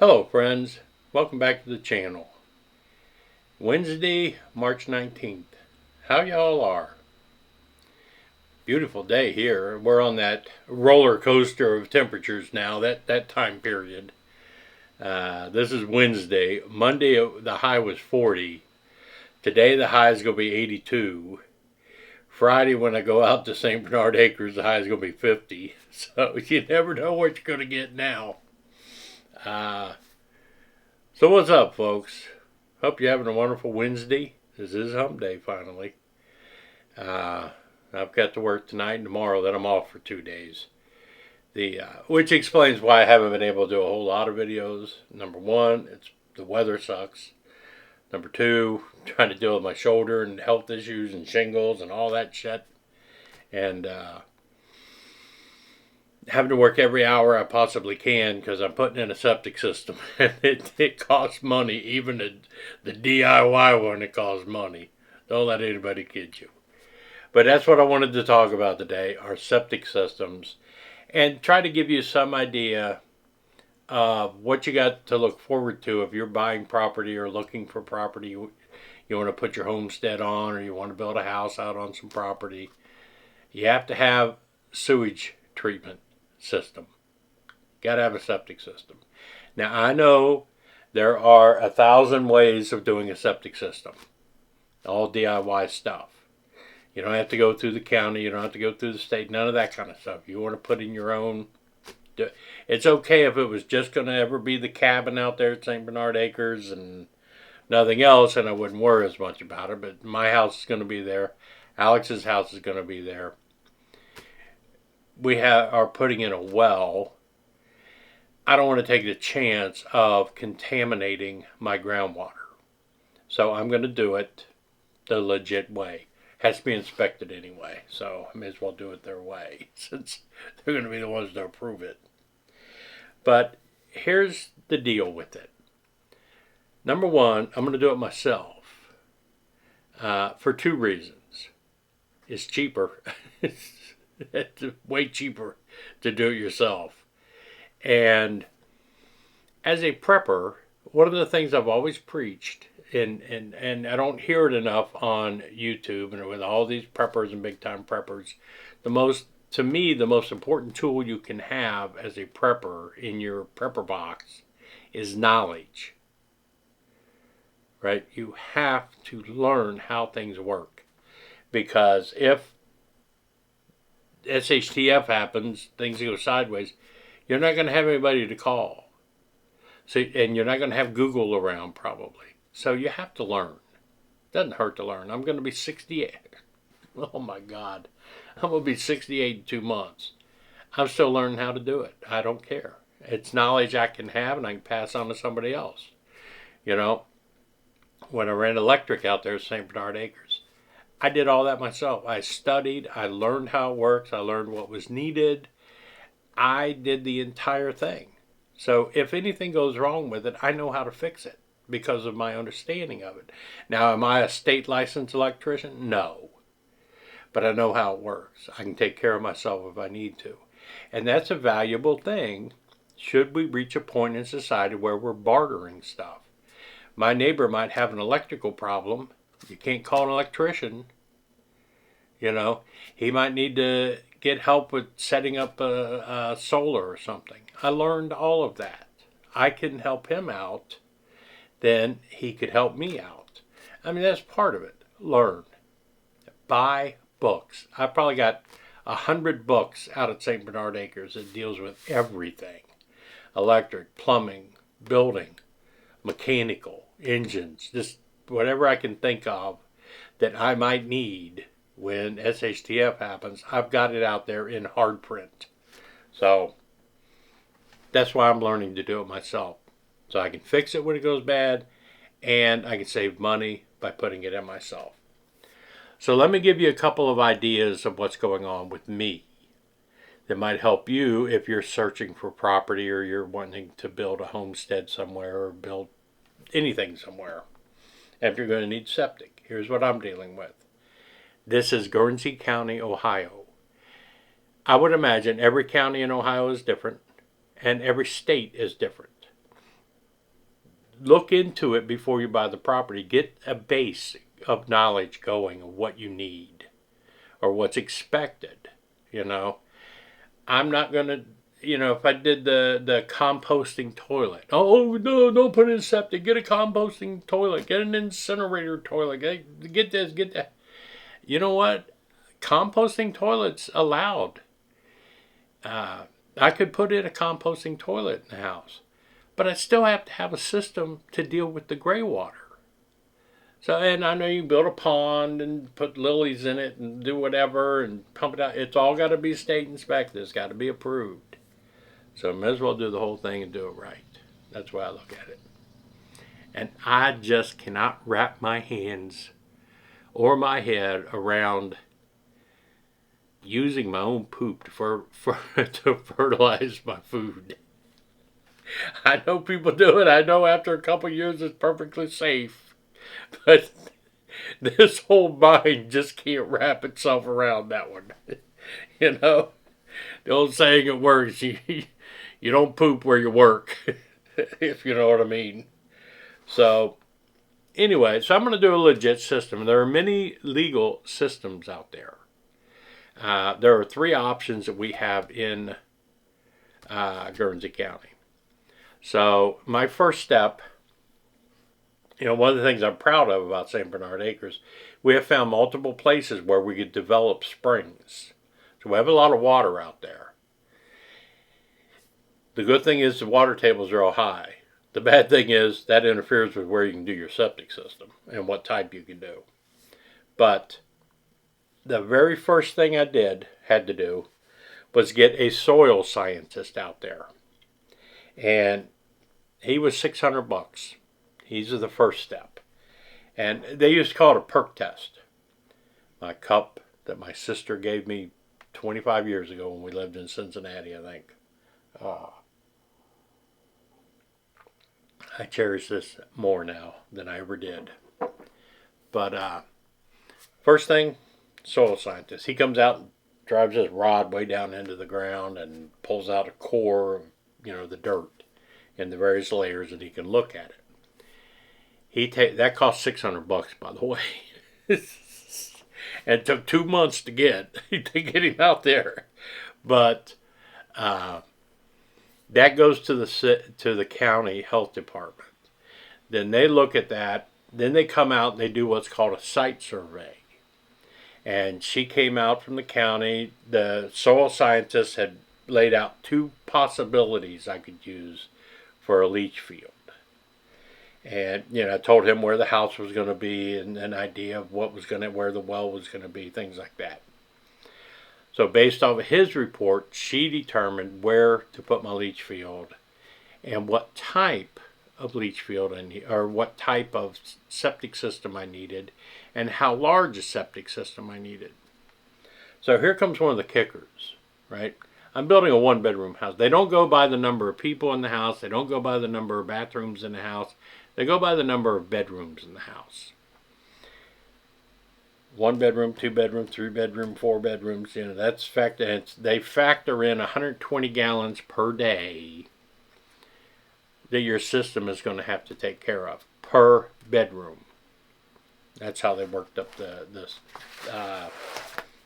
Hello friends, welcome back to the channel. Wednesday, March 19th. How y'all are? Beautiful day here. We're on that roller coaster of temperatures now, that time period. This is Wednesday. Monday the high was 40. Today the high is going to be 82. Friday when I go out to St. Bernard Acres the high is going to be 50. So you never know what you're going to get now. So what's up, folks? Hope you're having a wonderful Wednesday. This is hump day, finally. I've got to work tonight and tomorrow, then I'm off for 2 days. Which explains why I haven't been able to do a whole lot of videos. Number one, the weather sucks. Number two, trying to deal with my shoulder and health issues and shingles and all that shit. And having to work every hour I possibly can because I'm putting in a septic system. And it costs money. Even the DIY one, it costs money. Don't let anybody kid you. But that's what I wanted to talk about today, our septic systems. And try to give you some idea of what you got to look forward to if you're buying property or looking for property. You want to put your homestead on, or you want to build a house out on some property. You have to have sewage treatment system. Got to have a septic system. Now I know there are 1,000 ways of doing a septic system. All DIY stuff. You don't have to go through the county. You don't have to go through the state. None of that kind of stuff. You want to put in your own. It's okay if it was just going to ever be the cabin out there at St. Bernard Acres and nothing else, and I wouldn't worry as much about it. But my house is going to be there. Alex's house is going to be there. We are putting in a well. I don't want to take the chance of contaminating my groundwater. So I'm going to do it the legit way. Has to be inspected anyway, so I may as well do it their way since they're going to be the ones to approve it. But here's the deal with it. Number one, I'm going to do it myself for 2 reasons. It's cheaper. It's way cheaper to do it yourself. And as a prepper, one of the things I've always preached, and I don't hear it enough on YouTube and with all these preppers and big time preppers, to me, the most important tool you can have as a prepper in your prepper box is knowledge. Right? You have to learn how things work. Because if SHTF happens, things go sideways, you're not going to have anybody to call. So, and you're not going to have Google around probably. So you have to learn. Doesn't hurt to learn. I'm going to be 68. Oh my God. I'm going to be 68 in 2 months. I'm still learning how to do it. I don't care. It's knowledge I can have and I can pass on to somebody else. You know, when I ran electric out there at St. Bernard Acres, I did all that myself. I studied. I learned how it works. I learned what was needed. I did the entire thing. So if anything goes wrong with it, I know how to fix it because of my understanding of it. Now, am I a state licensed electrician? No. But I know how it works. I can take care of myself if I need to. And that's a valuable thing should we reach a point in society where we're bartering stuff. My neighbor might have an electrical problem. You can't call an electrician. You know, he might need to get help with setting up a solar or something. I learned all of that. I can help him out. Then he could help me out. I mean, that's part of it. Learn. Buy books. I probably got 100 books out at St. Bernard Acres that deals with everything. Electric, plumbing, building, mechanical, engines, just whatever I can think of that I might need when SHTF happens. I've got it out there in hard print. So that's why I'm learning to do it myself. So I can fix it when it goes bad, and I can save money by putting it in myself. So let me give you a couple of ideas of what's going on with me that might help you if you're searching for property or you're wanting to build a homestead somewhere or build anything somewhere. And if you're going to need septic, here's what I'm dealing with. This is Guernsey County, Ohio. I would imagine every county in Ohio is different, and every state is different. look into it before you buy the property. Get a base of knowledge going of what you need or what's expected. I'm not going to, if I did the composting toilet. Oh, no, don't put in a septic. Get a composting toilet. Get an incinerator toilet. Get this, get that. You know what? Composting toilets allowed. I could put in a composting toilet in the house, but I still have to have a system to deal with the gray water. So, and I know you can build a pond and put lilies in it and do whatever and pump it out. It's all got to be state inspected. It's got to be approved. So, may as well do the whole thing and do it right. That's why I look at it. And I just cannot wrap my hands or my head around using my own poop to fertilize my food. I know people do it. I know after a couple years it's perfectly safe. But this whole mind just can't wrap itself around that one. The old saying at work, you don't poop where you work, if you know what I mean. So, anyway, so I'm going to do a legit system. There are many legal systems out there. There are 3 options that we have in Guernsey County. So, my first step, one of the things I'm proud of about St. Bernard Acres, we have found multiple places where we could develop springs. So we have a lot of water out there. The good thing is the water tables are all high. The bad thing is that interferes with where you can do your septic system and what type you can do. But the very first thing I had to do, was get a soil scientist out there. And he was $600. These are the first step. And they used to call it a perk test. My cup that my sister gave me 25 years ago when we lived in Cincinnati, I think. I cherish this more now than I ever did. But first thing, soil scientist. He comes out and drives his rod way down into the ground and pulls out a core of, the dirt in the various layers, and he can look at it. That cost $600, by the way. And it took 2 months to get him out there. But that goes to the county health department. Then they look at that. Then they come out and they do what's called a site survey. And she came out from the county. The soil scientist had laid out 2 possibilities I could use for a leach field. And, I told him where the house was going to be and an idea of where the well was going to be, things like that. So based off of his report, she determined where to put my leach field and what type of leach field I need, or what type of septic system I needed, and how large a septic system I needed. So here comes one of the kickers, right? I'm building a 1-bedroom house. They don't go by the number of people in the house. They don't go by the number of bathrooms in the house. They go by the number of bedrooms in the house. 1 bedroom, 2 bedroom, 3 bedroom, 4 bedrooms. That's factor. They factor in 120 gallons per day that your system is going to have to take care of per bedroom. That's how they worked up the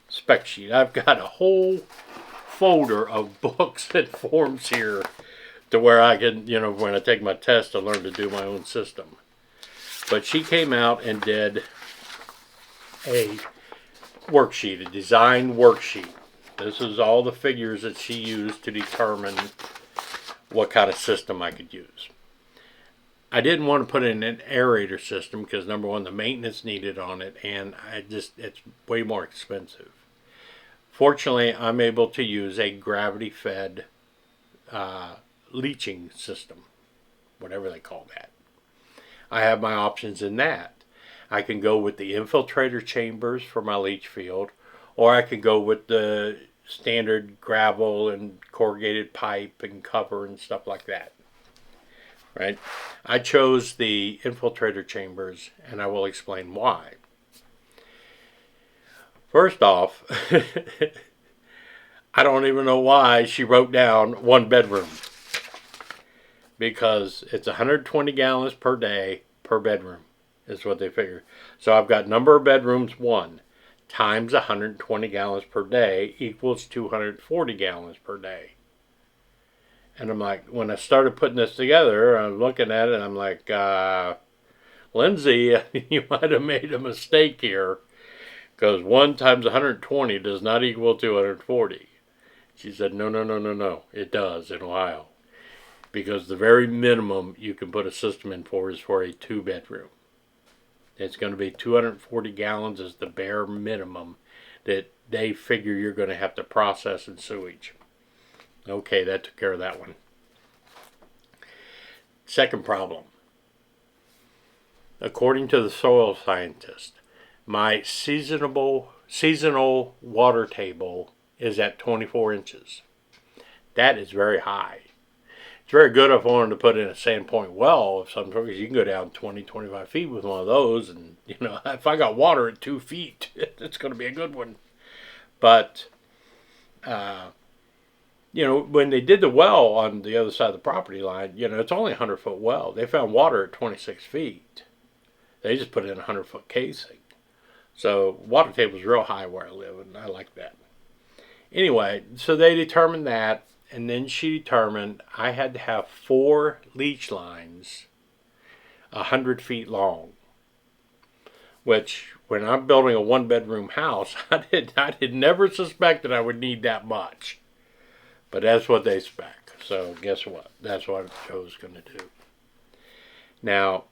spec sheet. I've got a whole folder of books and forms here to where I can, when I take my test, to learn to do my own system. But she came out and did a worksheet, a design worksheet. This is all the figures that she used to determine what kind of system I could use. I didn't want to put in an aerator system because, number one, the maintenance needed on it, and it's way more expensive. Fortunately, I'm able to use a gravity-fed leaching system, whatever they call that. I have my options in that. I can go with the infiltrator chambers for my leach field, or I can go with the standard gravel and corrugated pipe and cover and stuff like that. Right? I chose the infiltrator chambers, and I will explain why. First off, I don't even know why she wrote down 1 bedroom. because it's 120 gallons per day per bedroom is what they figure. So I've got number of bedrooms 1 times 120 gallons per day equals 240 gallons per day. And I'm like, when I started putting this together, I'm looking at it and I'm like, Lindsay, you might have made a mistake here, because 1 times 120 does not equal 240. She said, no, it does in Ohio. Because the very minimum you can put a system in for is for a 2-bedroom. It's going to be 240 gallons is the bare minimum that they figure you're going to have to process in sewage. Okay, that took care of that one. Second problem. According to the soil scientist, my seasonal water table is at 24 inches. That is very high. It's very good if I wanted to put in a sandpoint well of some sort, because you can go down 20, 25 feet with one of those, and if I got water at 2 feet, it's going to be a good one. But when they did the well on the other side of the property line, it's only a 100-foot well. They found water at 26 feet. They just put in a 100-foot casing. So water table is real high where I live, and I like that. Anyway, so they determined that, and then she determined I had to have 4 leach lines 100 feet long. Which, when I'm building a 1-bedroom house, I did never suspect that I would need that much. But that's what they spec. So guess what? That's what Joe's going to do. Now,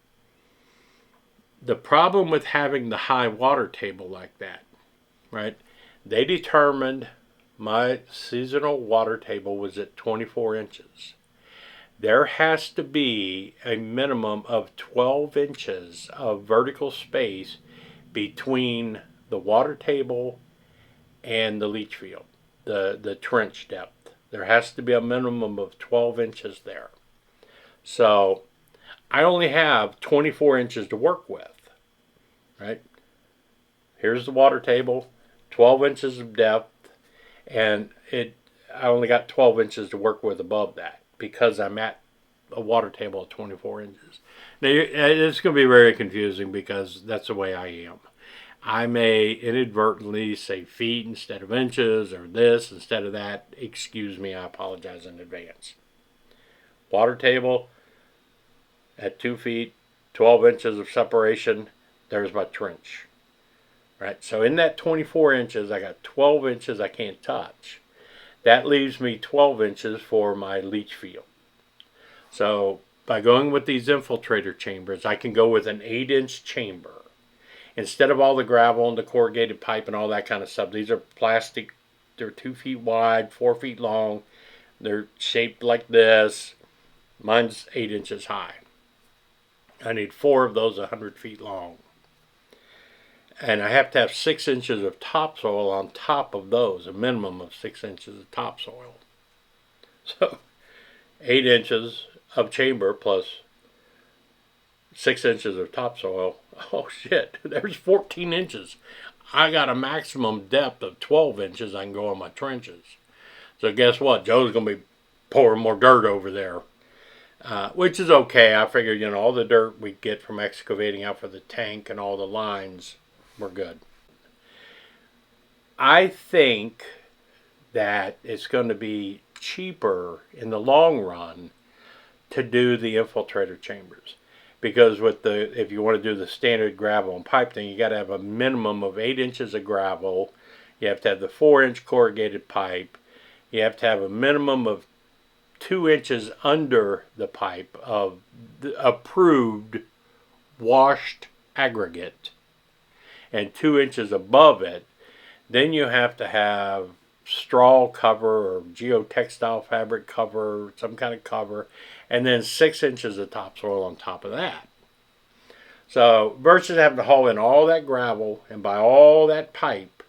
the problem with having the high water table like that, right? They determined my seasonal water table was at 24 inches. There has to be a minimum of 12 inches of vertical space between the water table and the leach field, the trench depth. There has to be a minimum of 12 inches there. So I only have 24 inches to work with, right? Here's the water table, 12 inches of depth, and I only got 12 inches to work with above that because I'm at a water table of 24 inches. Now, it's going to be very confusing because that's the way I am. I may inadvertently say feet instead of inches, or this instead of that. Excuse me, I apologize in advance. Water table at 2 feet, 12 inches of separation. There's my trench. Right? So in that 24 inches, I got 12 inches I can't touch. That leaves me 12 inches for my leach field. So by going with these infiltrator chambers, I can go with an 8-inch chamber. Instead of all the gravel and the corrugated pipe and all that kind of stuff, these are plastic. They're 2 feet wide, 4 feet long. They're shaped like this. Mine's 8 inches high. I need 4 of those 100 feet long. And I have to have 6 inches of topsoil on top of those, a minimum of 6 inches of topsoil. So 8 inches of chamber plus 6 inches of topsoil. Oh shit, there's 14 inches. I got a maximum depth of 12 inches I can go on my trenches. So guess what? Joe's going to be pouring more dirt over there. Which is okay. I figure, all the dirt we get from excavating out for the tank and all the lines, we're good. I think that it's going to be cheaper in the long run to do the infiltrator chambers. Because if you want to do the standard gravel and pipe thing, you got to have a minimum of 8 inches of gravel. You have to have the 4-inch corrugated pipe. You have to have a minimum of 2 inches under the pipe of the approved washed aggregate, and 2 inches above it. Then you have to have straw cover or geotextile fabric cover, some kind of cover, and then 6 inches of topsoil on top of that. So versus having to haul in all that gravel and buy all that pipe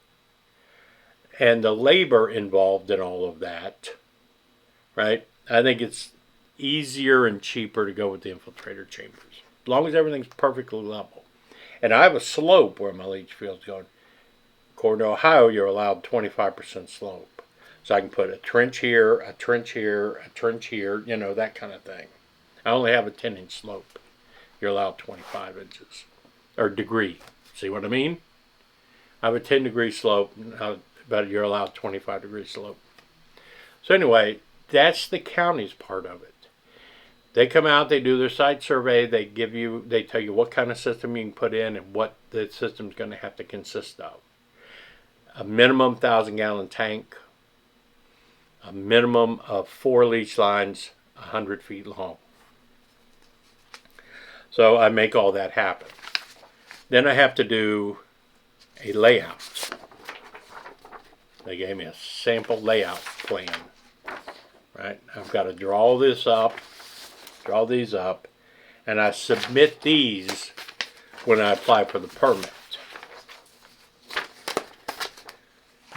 and the labor involved in all of that, right? I think it's easier and cheaper to go with the infiltrator chambers, as long as everything's perfectly level. And I have a slope where my leach field's going. According to Ohio, you're allowed 25% slope. So I can put a trench here, a trench here, a trench here, that kind of thing. I only have a 10-inch slope. You're allowed 25 inches. Or degree. See what I mean? I have a 10-degree slope, but you're allowed 25-degree slope. So anyway, that's the county's part of it. They come out, they do their site survey, they tell you what kind of system you can put in and what the system's going to have to consist of. A minimum 1,000-gallon tank, a minimum of 4 leach lines, 100 feet long. So I make all that happen. Then I have to do a layout. They gave me a sample layout plan. Right? I've got to draw these up, and I submit these when I apply for the permit.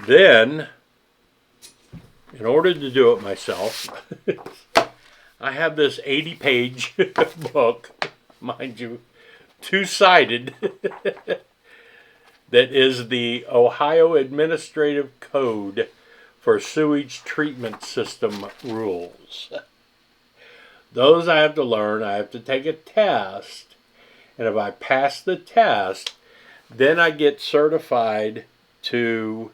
Then, in order to do it myself, I have this 80-page book, mind you, two-sided, that is the Ohio Administrative Code for Sewage Treatment System Rules. Those I have to learn. I have to take a test, and if I pass the test, then I get certified to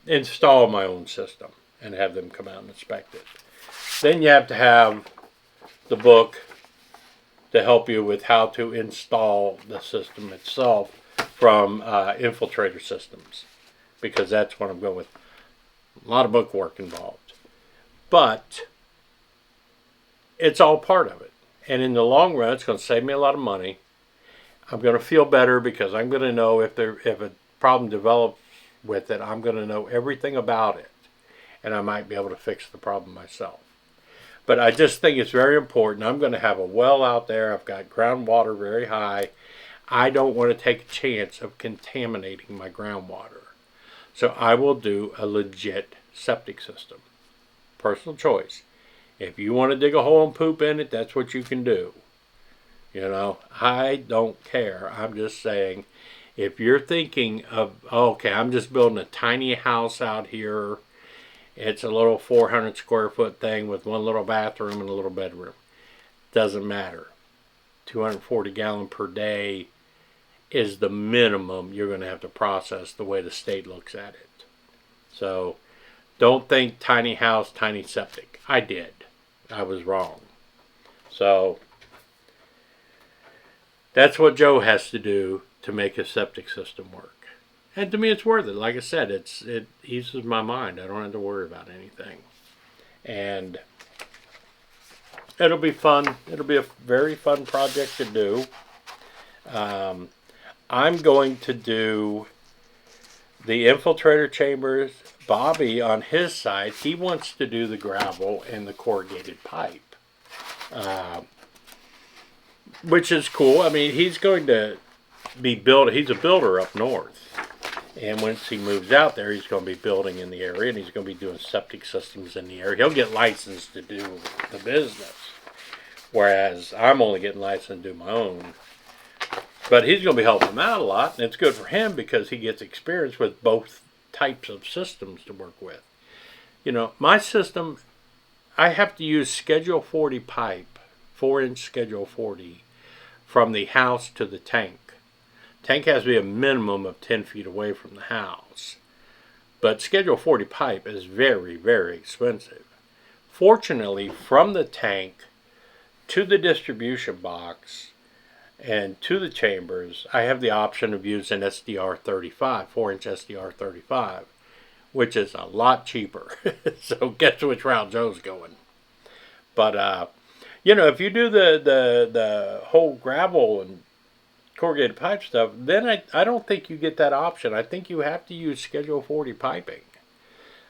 install my own system and have them come out and inspect it. Then you have to have the book to help you with how to install the system itself from Infiltrator systems, because that's what I'm going with. A lot of book work involved. But it's all part of it. And in the long run, it's going to save me a lot of money. I'm going to feel better because I'm going to know if a problem develops with it, I'm going to know everything about it. And I might be able to fix the problem myself. But I just think it's very important. I'm going to have a well out there. I've got groundwater very high. I don't want to take a chance of contaminating my groundwater. So I will do a legit septic system. Personal choice. If you want to dig a hole and poop in it, that's what you can do. You know, I don't care. I'm just saying, if you're thinking of, okay, I'm just building a tiny house out here. It's a little 400 square foot thing with one little bathroom and a little bedroom. Doesn't matter. 240 gallon per day is the minimum you're going to have to process the way the state looks at it. So don't think tiny house, tiny septic. I did. I was wrong. So that's what Joe has to do to make his septic system work. And to me, it's worth it. Like I said, it eases my mind. I don't have to worry about anything. And it'll be fun. It'll be a very fun project to do. I'm going to do the infiltrator chambers. Bobby, on his side, he wants to do the gravel and the corrugated pipe. Which is cool. I mean, he's going to be he's a builder up north. And once he moves out there, he's going to be building in the area, and he's going to be doing septic systems in the area. He'll get licensed to do the business, whereas I'm only getting licensed to do my own. But he's going to be helping him out a lot, and it's good for him because he gets experience with both types of systems to work with. You know, my system, I have to use Schedule 40 pipe, 4-inch Schedule 40, from the house to the tank. Tank has to be a minimum of 10 feet away from the house. But Schedule 40 pipe is very, very expensive. Fortunately, from the tank to the distribution box and to the chambers, I have the option of using SDR35, 4-inch SDR35, which is a lot cheaper. So guess which route Joe's going. But, you know, if you do the whole gravel and corrugated pipe stuff, then I don't think you get that option. I think you have to use Schedule 40 piping.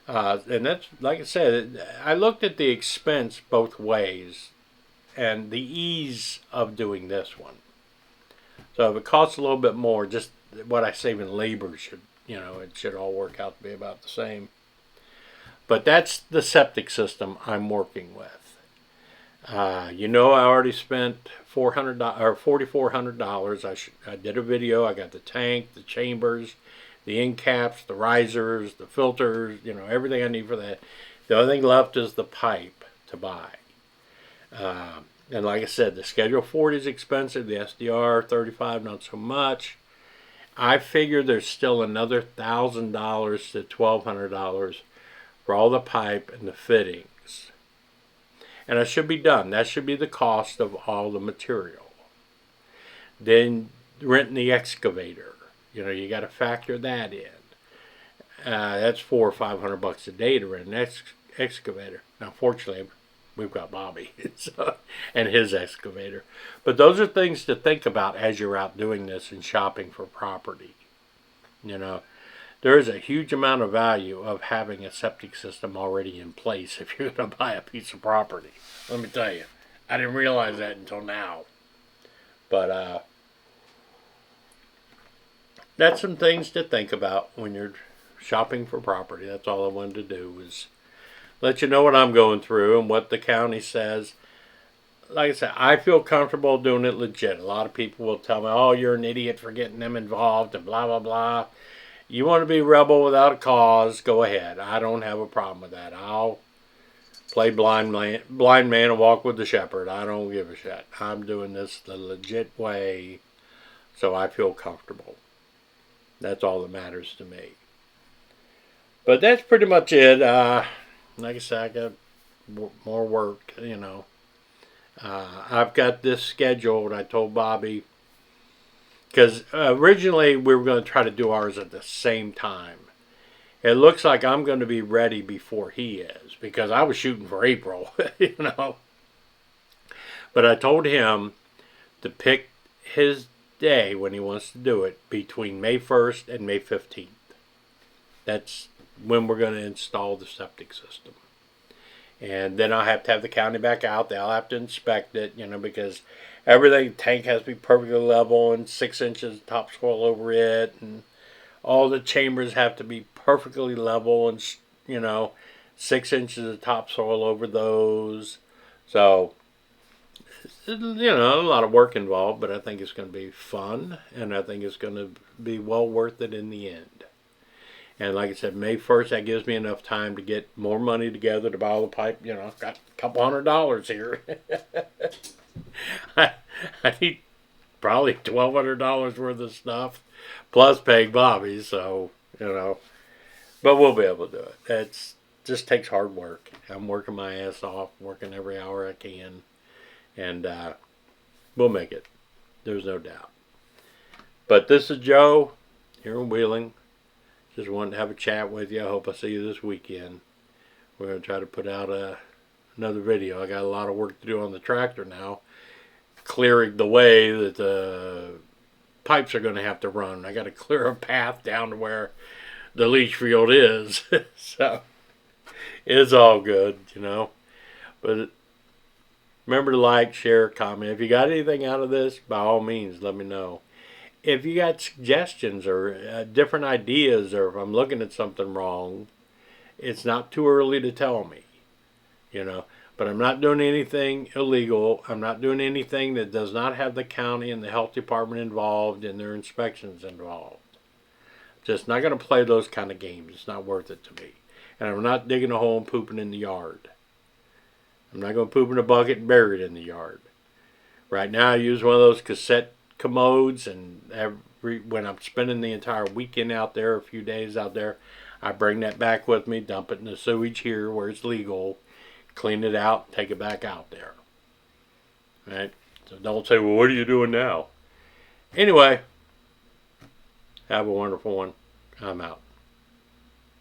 And that's, like I said, I looked at the expense both ways and the ease of doing this one. So if it costs a little bit more, just what I save in labor should, you know, it should all work out to be about the same. But that's the septic system I'm working with. You know, I already spent $4,400. I did a video. I got the tank, the chambers, the end caps, the risers, the filters, you know, everything I need for that. The only thing left is the pipe to buy. And like I said, the Schedule 40 is expensive. The SDR 35 not so much. I figure there's still another $1,000 to $1,200 for all the pipe and the fittings. And it should be done. That should be the cost of all the material. Then renting the excavator. You know, you got to factor that in. That's $400 or $500 a day to rent an excavator. Now, fortunately, we've got Bobby and his excavator. But those are things to think about as you're out doing this and shopping for property. You know, there is a huge amount of value of having a septic system already in place if you're going to buy a piece of property. Let me tell you, I didn't realize that until now. But that's some things to think about when you're shopping for property. That's all I wanted to do was let you know what I'm going through and what the county says. Like I said, I feel comfortable doing it legit. A lot of people will tell me, oh, you're an idiot for getting them involved and blah, blah, blah. You want to be rebel without a cause, go ahead. I don't have a problem with that. I'll play blind man and walk with the shepherd. I don't give a shit. I'm doing this the legit way, so I feel comfortable. That's all that matters to me. But that's pretty much it. Like I said, I got more work, you know. I've got this scheduled. I told Bobby, because originally we were going to try to do ours at the same time. It looks like I'm going to be ready before he is, because I was shooting for April, you know. But I told him to pick his day when he wants to do it between May 1st and May 15th. That's when we're going to install the septic system. And then I'll have to have the county back out. They'll have to inspect it, you know, because everything, tank has to be perfectly level and 6 inches topsoil over it. And all the chambers have to be perfectly level and, you know, 6 inches of topsoil over those. So, you know, a lot of work involved, but I think it's going to be fun. And I think it's going to be well worth it in the end. And like I said, May 1st, that gives me enough time to get more money together to buy all the pipe. You know, I've got a couple $100 here. I need probably $1,200 worth of stuff, plus paying Bobby, so, you know. But we'll be able to do it. It just takes hard work. I'm working my ass off, working every hour I can. And we'll make it. There's no doubt. But this is Joe here in Wheeling. Just wanted to have a chat with you. I hope I see you this weekend. We're going to try to put out another video. I got a lot of work to do on the tractor now, clearing the way that the pipes are going to have to run. I got to clear a path down to where the leach field is. So it's all good, you know. But remember to like, share, comment. If you got anything out of this, by all means, let me know. If you got suggestions or different ideas, or if I'm looking at something wrong, it's not too early to tell me, you know. But I'm not doing anything illegal. I'm not doing anything that does not have the county and the health department involved and their inspections involved. Just not going to play those kind of games. It's not worth it to me. And I'm not digging a hole and pooping in the yard. I'm not going to poop in a bucket and bury it in the yard. Right now I use one of those cassette commodes, and when I'm spending the entire weekend out there, a few days out there, I bring that back with me, dump it in the sewage here where it's legal, clean it out, take it back out there. Right? So don't say, well, what are you doing now? Anyway, have a wonderful one. I'm out.